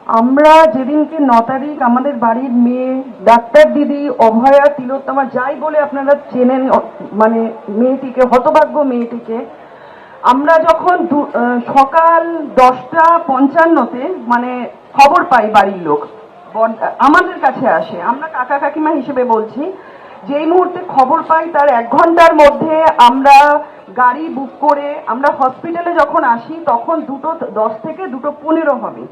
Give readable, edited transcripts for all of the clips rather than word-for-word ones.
আমরা যেদিনকে 9 তারিখ আমাদের বাড়ির মেয়ে ডাক্তার দিদি অভয়া তিলোত্তমা যাই বলে আপনারা চেনেন, মানে মেয়েটিকে, হতভাগ্য মেয়েটিকে, আমরা যখন সকাল 10:55-তে মানে খবর পাই, বাড়ির লোক আমাদের কাছে আসে, আমরা কাকা কাকিমা হিসেবে বলছি, যেই মুহূর্তে খবর পাই তার 1 ঘন্টার মধ্যে আমরা গাড়ি বুক করে আমরা হসপিটালে যখন আসি তখন 2:10 থেকে 2:15 হবে।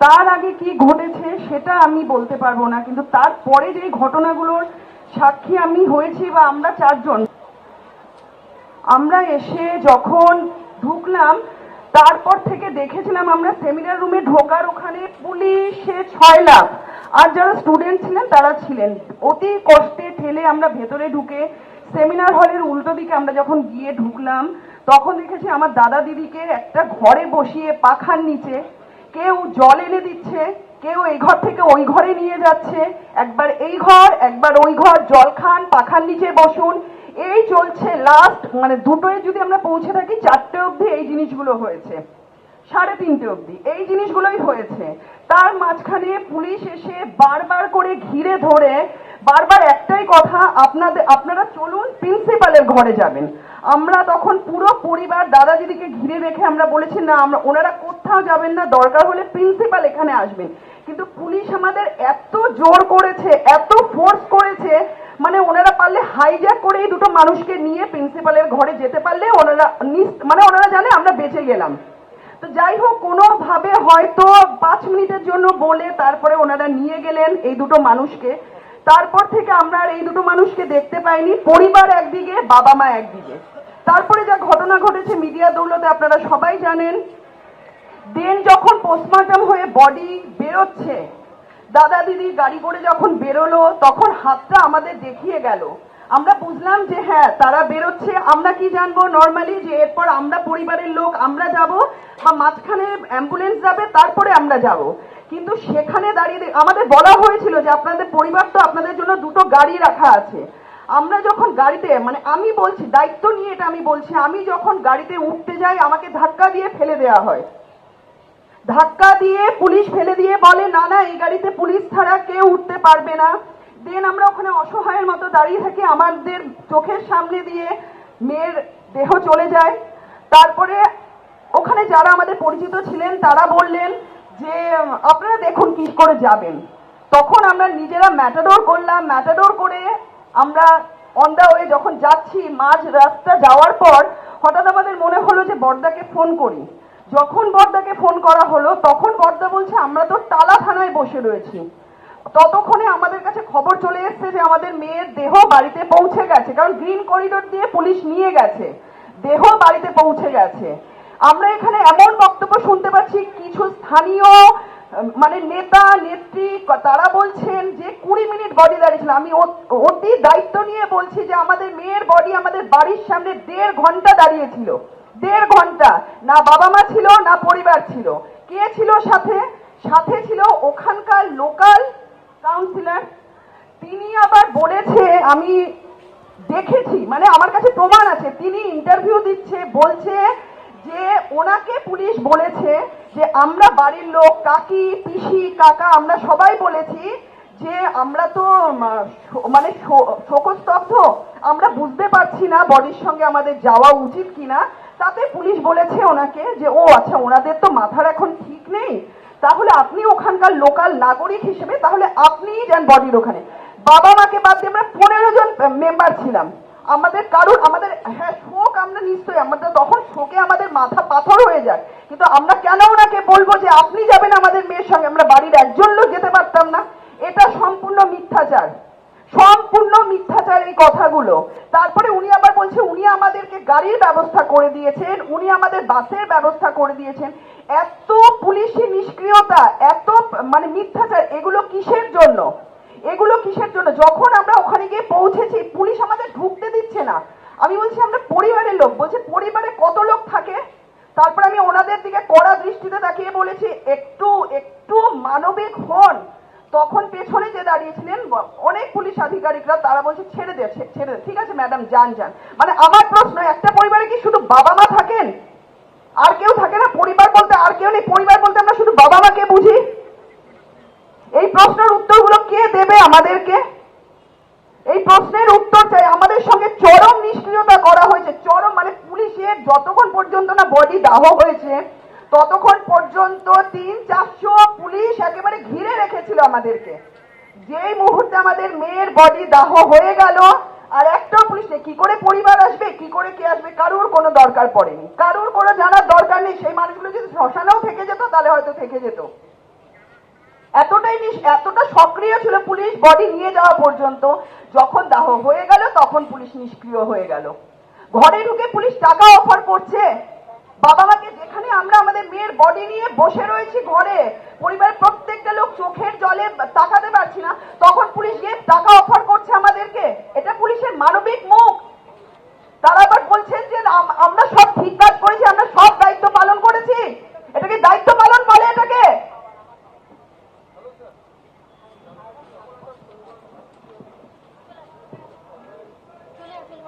তার আগে কি ঘটেছে সেটা আমি বলতে পারবো না, কিন্তু তারপরে যে ঘটনাগুলোর সাক্ষী আমি হয়েছি বা আমরা 4 জন, আমরা এসে যখন ঢুকলাম তারপর থেকে দেখেছিলাম আমরা সেমিনার রুমে ঢোকার ওখানে পুলিশে 6 লাখ, আর যারা স্টুডেন্ট ছিলেন তারা ছিলেন। অতি কষ্টে ঠেলে আমরা ভেতরে ঢুকে সেমিনার হলের উল্টো দিকে আমরা যখন গিয়ে ঢুকলাম তখন দেখেছি আমার দাদা দিদিকে একটা ঘরে বসিয়ে পাখার নিচে কেউ জল এনে দিচ্ছে, কেউ এই ঘর থেকে ওই ঘরে নিয়ে যাচ্ছে, একবার এই ঘর একবার ওই ঘর, জল খান, পাখার নিচে বসুন, এই চলছে। লাস্ট মানে 2টোয় যদি আমরা পৌঁছে থাকি 4টে অবধি এই জিনিসগুলো হয়েছে, 3:30 অবধি এই জিনিসগুলোই হয়েছে। তার মাঝখানে পুলিশ এসে বারবার করে ঘিরে ধরে বারবার একটাই কথা, আপনারা চলুন প্রিন্সিপালের ঘরে যাবেন। আমরা তখন পুরো পরিবার দাদা দিদিকে ঘিরে রেখে আমরা বলেছি না, আমরা ওনারা কোথাও যাবেন না, দরকার হলে প্রিন্সিপাল এখানে আসবেন। কিন্তু পুলিশ আমাদের এত জোর করেছে, এত ফোর্স করেছে, মানে ওনারা পারলে হাইজ্যাক করে এই 2টো মানুষকে নিয়ে প্রিন্সিপালের ঘরে যেতে পারলে ওনারা মানে ওনারা জানে আমরা বেঁচে গেলাম। তো যাই হোক, কোনোভাবে হয়তো 5 মিনিটের জন্য বলে তারপরে ওনারা নিয়ে গেলেন এই 2টো মানুষকে। তারপর থেকে আমরা আর এই 2টো মানুষকে দেখতে পাইনি, পরিবার একদিকে, বাবা মা একদিকে। তারপরে যা ঘটনা ঘটেছে মিডিয়া দৌলতে আপনারা সবাই জানেন। দেন যখন পোস্টমর্টম হয়ে বডি বেরোচ্ছে, দাদা দিদি গাড়ি করে যখন বেরোলো তখন হাতটা আমাদের দেখিয়ে গেল, আমরা বুঝলাম যে হ্যাঁ তারা বেরোচ্ছে। আমরা কি জানবো নর্মালি যে এরপর আমরা পরিবারের লোক আমরা যাব বা মাঝখানে অ্যাম্বুলেন্স যাবে তারপরে আমরা যাব, কিন্তু সেখানে দাঁড়িয়ে আমাদের বলা হয়েছিল যে আপনাদের পরিবার তো, আপনাদের জন্য 2টো গাড়ি রাখা আছে। আমরা যখন গাড়িতে, মানে আমি বলছি দায়িত্ব নিয়ে এটা আমি বলছি, আমি যখন গাড়িতে উঠতে যাই আমাকে ধাক্কা দিয়ে ফেলে দেওয়া হয়, ধাক্কা দিয়ে পুলিশ ফেলে দিয়ে বলে না না এই গাড়িতে পুলিশ ছাড়া কেউ উঠতে পারবে না। দেন আমরা ওখানে অসহায়ের মতো দাঁড়িয়ে থাকি, আমাদের চোখের সামনে দিয়ে মেয়ের দেহ চলে যায়। তারপরে ওখানে যারা আমাদের পরিচিত ছিলেন তারা বললেন যে আপনারা দেখুন কি করে যাবেন। তখন আমরা নিজেরা ম্যাটাডোর করলাম, ম্যাটাডোর করে আমরা অন দা ওয়ে যখন যাচ্ছি, মাঝ রাস্তা যাওয়ার পর হঠাৎ আমাদের মনে হলো যে বড়দাকে ফোন করি। যখন বড়দাকে ফোন করা হলো তখন বড়দা বলছে আমরা তো টালা থানায় বসে রয়েছি। ততক্ষণে আমাদের কাছে খবর চলে এসেছে যে আমাদের মেয়ের দেহ বাড়িতে পৌঁছে গেছে, কারণ গ্রিন করিডোর দিয়ে পুলিশ নিয়ে গেছে, দেহ বাড়িতে পৌঁছে গেছে। আমরা এখানে এমন বক্তব্য শুনতে পাচ্ছি কিছু স্থানীয় মানে নেতা নেত্রী, তারা বলছেন যে 20 মিনিট বডি দাঁড়িয়েছিল। আমি অতি দায়িত্ব নিয়ে বলছি যে আমাদের মেয়ের বডি আমাদের বাড়ির সামনে 1.5 ঘন্টা দাঁড়িয়েছিল, 1.5 ঘন্টা। না বাবা মা ছিল না পরিবার ছিল। কে ছিল সাথে? সাথে ছিল ওখানকার লোকাল কাউন্সিলর। তিনি আবার বলেছে, আমি দেখেছি, মানে আমার কাছে প্রমাণ আছে, তিনি ইন্টারভিউ দিচ্ছে, বলছে যে ওনাকে পুলিশ বলেছে যে আমরা বাড়ির লোক, কাকি পিসি কাকা আমরা সবাই বলেছি যে আমরা তো মানে শোকস্তব্ধ, আমরা বুঝতে পারছি না বডির সঙ্গে আমাদের যাওয়া উচিত কিনা। তাতে পুলিশ বলেছে ওনাকে যে ও আচ্ছা, ওনাদের তো মাথার এখন ঠিক নেই, তাহলে আপনি ওখানকার লোকাল নাগরিক হিসেবে তাহলে আপনিই যান বডির ওখানে। বাবা মাকে বাদ দিয়ে আমরা 15 জন মেম্বার ছিলাম। আমাদের কারণ আমাদের হ্যাঁ শোক, আমরা নিশ্চয়ই আমাদের তখন শোকে আমাদের মাথা পাথর হয়ে যায়, কিন্তু আমরা কেন ওনাকে বলবো যে আপনি যাবেন আমাদের মেয়ের সঙ্গে? আমরা বাড়ির একজন লোক যেতে পারতাম না? এটা সম্পূর্ণ মিথ্যাচার, সম্পূর্ণ মিথ্যাচার এই কথাগুলো। তারপরে উনি আবার বলছে উনি আমাদেরকে গাড়ির ব্যবস্থা করে দিয়েছেন, উনি আমাদের বাসের ব্যবস্থা করে দিয়েছেন। এত পুলিশি নিষ্ক্রিয়তা, এত মানে মিথ্যাচার, এগুলো কিসের জন্য? এগুলো কিসের জন্য? যখন আমরা ওখানে গিয়ে পৌঁছেছি পুলিশ আমাদের ঢুকতে দিচ্ছে না। আমি বলছি আমরা পরিবারের লোক, বলছে পরিবারে কত লোক থাকে? তারপর আমি ওনাদের দিকে কড়া দৃষ্টিতে তাকিয়ে বলেছি একটু একটু মানবিক হন। তখন পেছনে যে দাঁড়িয়েছিলেন অনেক পুলিশ আধিকারিকরা, তারা বলছে ছেড়ে দে ছেড়ে দে, ঠিক আছে ম্যাডাম যান যান। মানে আমার প্রশ্ন, একটা পরিবারে কি শুধু বাবা মা থাকেন? আর কেউ থাকে না? পরিবার বলতে আর কেউ নেই? পরিবার বলতে আমরা শুধু বাবা মাকে বুঝি? যতক্ষণ পর্যন্ত না বডি দাহ হয়েছে ততক্ষণ পর্যন্ত 300-400 পুলিশ একেবারে ঘিরে রেখেছিল আমাদেরকে। যেই মুহূর্তে আমাদের মেয়ের বডি দাহ হয়ে গেল আর একটা পুলিশ নেই, কি করে পরিবার আসবে, কি করে কে আসবে, কারুর কোনো দরকার পড়েনি, কারুর কোনো জানার দরকার নেই। সেই মানুষগুলো যদি শ্মশানেও থেকে যেত তাহলে হয়তো থেকে যেত। এতটা সক্রিয় ছিল পুলিশ বডি নিয়ে যাওয়া পর্যন্ত। যখন দাহ হয়ে গেল তখন পুলিশ নিষ্ক্রিয় হয়ে গেল। ঘরে ঢুকে পুলিশ টাকা অফার করছে বাবা মাকে, যেখানে আমরা আমাদের মেয়ের বডি নিয়ে বসে রয়েছি ঘরে, পরিবারের প্রত্যেকটা লোক চোখের জলে তাকাতে পারছি না, তখন পুলিশ গিয়ে টাকা অফার করছে আমাদেরকে। এটা পুলিশের মানবিক মুখ। তারা আবার বলছেন যে আমরা সব ঠিক কাজ করেছি, আমরা সব দায়িত্ব পালন করেছি। এটাকে দায়িত্ব পালন বলে? এটাকে চলে আসুন।